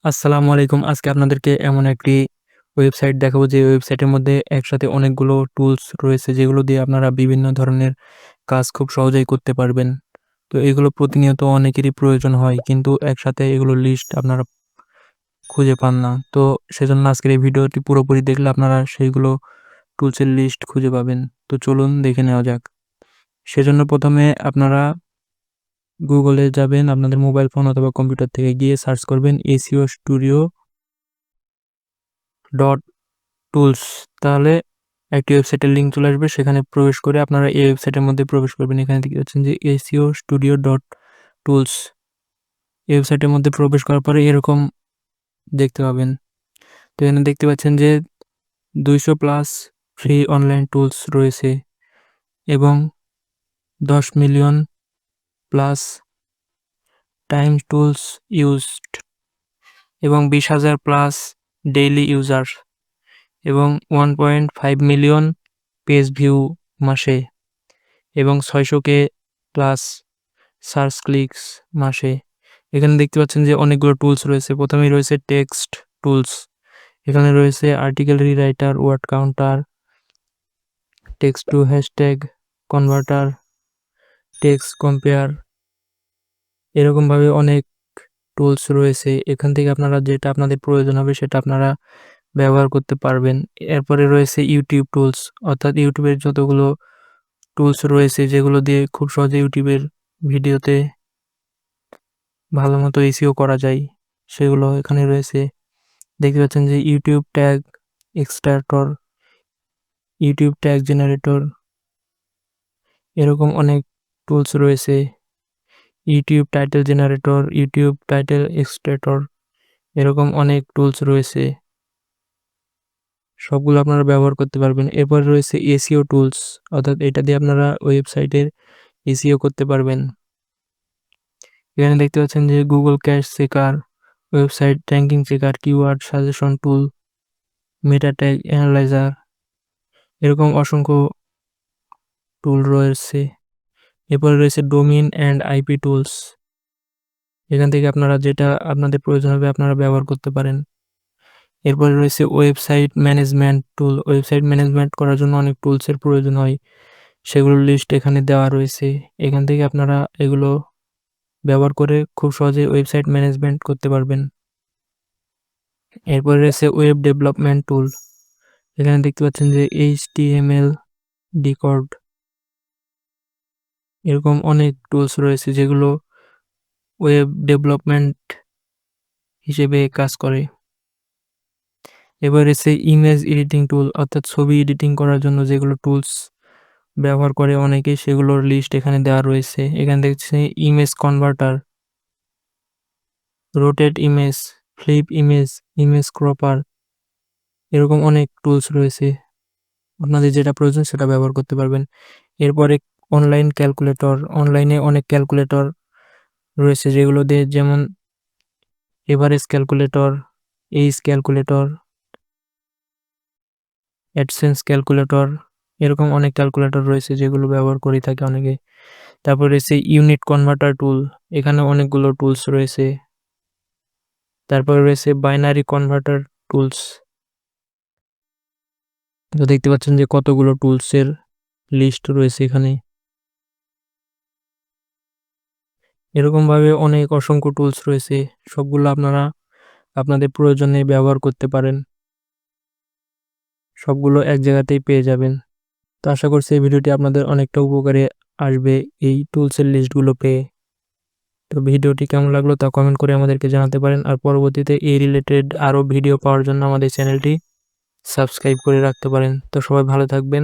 আসসালামু আলাইকুম। আজকে আপনাদেরকে এমন একটি ওয়েবসাইট দেখাবো যে ওয়েবসাইটের মধ্যে একসাথে অনেকগুলো টুলস রয়েছে যেগুলো দিয়ে আপনারা বিভিন্ন ধরনের কাজ খুব সহজেই করতে পারবেন। তো এগুলো প্রতিনিয়ত অনেকেরই প্রয়োজন হয় কিন্তু একসাথে এগুলোর লিস্ট আপনারা খুঁজে পান না। তো সেজন্য আজকের এই ভিডিওটি পুরোপুরি দেখলে আপনারা সেইগুলো টুলসের লিস্ট খুঁজে পাবেন। তো চলুন দেখে নেওয়া যাক। সেজন্য ১ম এ আপনারা গুগলে যাবেন, আপনাদের মোবাইল ফোন অথবা কম্পিউটার থেকে গিয়ে সার্চ করবেন SEO Studio ডট টুলস। তাহলে একটি ওয়েবসাইটের লিঙ্ক চলে আসবে, সেখানে প্রবেশ করে আপনারা এই ওয়েবসাইটের মধ্যে প্রবেশ করবেন। এখানে দেখতে পাচ্ছেন যে SEO Studio ডট টুলস। এই ওয়েবসাইটের মধ্যে প্রবেশ করার পরে এরকম দেখতে পাবেন। তো এখানে দেখতে পাচ্ছেন যে ২০০ প্লাস ফ্রি অনলাইন টুলস রয়েছে এবং ১০ million plus time tools used এবং ২০,০০০ প্লাস ডেইলি ইউজার এবং 1.5 মিলিয়ন পেজ ভিউ মাসে এবং ৬০০K প্লাস সার্চ ক্লিকস মাসে। এখানে দেখতে পাচ্ছেন যে অনেকগুলো টুলস রয়েছে। প্রথমেই রয়েছে টেক্সট টুলস। এখানে রয়েছে article rewriter, word counter, text to hashtag converter, text compare, এরকমভাবে অনেক টুলস রয়েছে। এখান থেকে আপনারা যেটা আপনাদের প্রয়োজন হবে সেটা আপনারা ব্যবহার করতে পারবেন। এরপরে রয়েছে ইউটিউব টুলস, অর্থাৎ ইউটিউবের যতগুলো টুলস রয়েছে যেগুলো দিয়ে খুব সহজে ইউটিউবের ভিডিওতে ভালোমতো SEO করা যায়, সেগুলো এখানে রয়েছে। দেখতে পাচ্ছেন যে YouTube tag extractor, YouTube tag generator, এরকম অনেক টুলস রয়েছে। YouTube title generator, YouTube title extractor, এরকম অনেক টুলস রয়েছে। সবগুলো আপনারা ব্যবহার করতে পারবেন। এরপর রয়েছে SEO টুলস, অর্থাৎ এটা দিয়ে আপনারা ওয়েবসাইটের SEO করতে পারবেন। এখানে দেখতে পাচ্ছেন যে Google cache checker, website ranking checker, keyword suggestion tool, meta tag analyser, এরকম অসংখ্য টুল রয়েছে। এরপরে রয়েছে ডোমেইন অ্যান্ড IP টুলস। এখান থেকে আপনারা যেটা আপনাদের প্রয়োজন হবে আপনারা ব্যবহার করতে পারেন। এরপরে রয়েছে ওয়েবসাইট ম্যানেজমেন্ট টুল। ওয়েবসাইট ম্যানেজমেন্ট করার জন্য অনেক টুলসের প্রয়োজন হয়, সেগুলোর লিস্ট এখানে দেওয়া রয়েছে। এখান থেকে আপনারা এগুলো ব্যবহার করে খুব সহজে ওয়েবসাইট ম্যানেজমেন্ট করতে পারবেন। এরপরে রয়েছে ওয়েব ডেভেলপমেন্ট টুল। এখানে দেখতে পাচ্ছেন যে HTML ডিকোড, এরকম অনেক টুলস রয়েছে যেগুলো ওয়েব ডেভেলপমেন্ট হিসেবে কাজ করে। এবার রয়েছে ইমেজ এডিটিং টুল, অর্থাৎ ছবি এডিটিং করার জন্য যেগুলো টুলস ব্যবহার করে অনেকে, সেগুলোর লিস্ট এখানে দেওয়া রয়েছে। এখানে দেখছি image converter, rotate image, flip image, image cropper, এরকম অনেক টুলস রয়েছে। আপনাদের যেটা প্রয়োজন সেটা ব্যবহার করতে পারবেন। এরপরে অনলাইন ক্যালকুলেটর। অনলাইনে অনেক ক্যালকুলেটর রয়েছে যেগুলো দিয়ে, যেমন average calculator, age calculator, AdSense calculator, এরকম অনেক ক্যালকুলেটর রয়েছে যেগুলো ব্যবহার করে থাকে অনেকে। তারপর রয়েছে ইউনিট কনভার্টার টুল, এখানে অনেকগুলো টুলস রয়েছে। তারপরে রয়েছে বাইনারি কনভার্টার টুলস। তো দেখতে পাচ্ছেন যে কতগুলো টুলসের লিস্ট রয়েছে এখানে। এরকমভাবে অনেক অসংখ্য টুলস রয়েছে, সবগুলো আপনারা আপনাদের প্রয়োজনে ব্যবহার করতে পারেন। সবগুলো এক জায়গাতেই পেয়ে যাবেন। তো আশা করছি এই ভিডিওটি আপনাদের অনেকটা উপকারে আসবে এই টুলসের লিস্টগুলো পেয়ে। তো ভিডিওটি কেমন লাগলো তা কমেন্ট করে আমাদেরকে জানাতে পারেন। আর পরবর্তীতে এই রিলেটেড আরও ভিডিও পাওয়ার জন্য আমাদের চ্যানেলটি সাবস্ক্রাইব করে রাখতে পারেন। তো সবাই ভালো থাকবেন।